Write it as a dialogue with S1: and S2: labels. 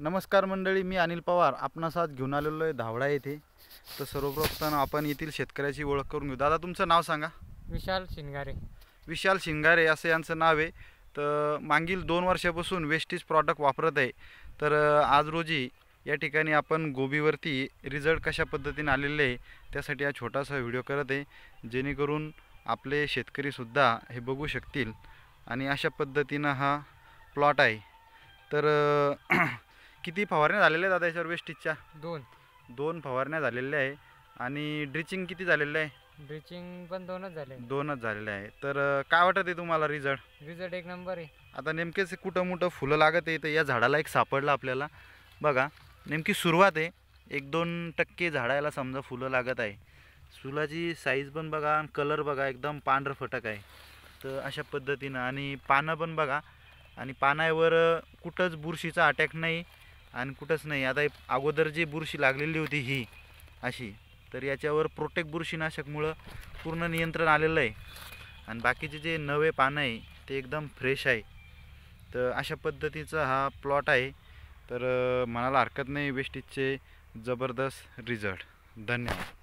S1: नमस्कार मंडळी, मी अनिल पवार आपणास आज घेऊन आलेलो आहे धावडा येथे. तर सर्वप्रथम आपण येथील शेतकऱ्याची ओळख करून घेऊ. दादा, तुमचं नाव सांगा.
S2: विशाल शिंगारे.
S1: विशाल शिंगारे असं यांचं नाव आहे. तर मागील 2 वर्षापासून वेस्टीज प्रॉडक्ट वापरत आहे. तर आज रोजी या ठिकाणी आपण गोबीवरती रिझल्ट कशा पद्धतीने आलेले आहे त्यासाठी हा छोटासा व्हिडिओ करत आहे, जेणेकरून आपले शेतकरीसुद्धा हे बघू शकतील. आणि अशा पद्धतीनं हा प्लॉट आहे. तर किती फवारण्या झालेल्या आहेत दादा याच्यावर वेस्टीजच्या? 2 फवारण्या झालेल्या आहे. आणि ड्रिचिंग किती झालेलं आहे?
S2: ड्रिचिंग पण 2च झाले.
S1: 2च झालेले आहे. तर काय वाटत आहे तुम्हाला
S2: रिझल्ट एक नंबर आहे.
S1: आता नेमकेच कुठं मोठं फुलं लागत आहे. तर या झाडाला एक सापडलं आपल्याला. बघा, नेमकी सुरुवात आहे. 1-2% झाडाला समजा फुलं लागत आहे. फुलाची साईज पण बघा, कलर बघा, एकदम पांढरं फटक आहे. तर अशा पद्धतीनं आणि पानं पण बघा, आणि पानावर कुठंच बुरशीचा अटॅक नाही आणि कुठंच नाही. आता अगोदर जी बुरशी लागलेली होती ही अशी, तर याच्यावर प्रोटेक्ट बुरशीनाशकमुळं पूर्ण नियंत्रण आलेलं आहे. आणि बाकीचे जे नवे पानं आहे ते एकदम फ्रेश आहे. तर अशा पद्धतीचा हा प्लॉट आहे. तर म्हणायला हरकत नाही, वेस्टीजचे जबरदस्त रिझल्ट. धन्यवाद.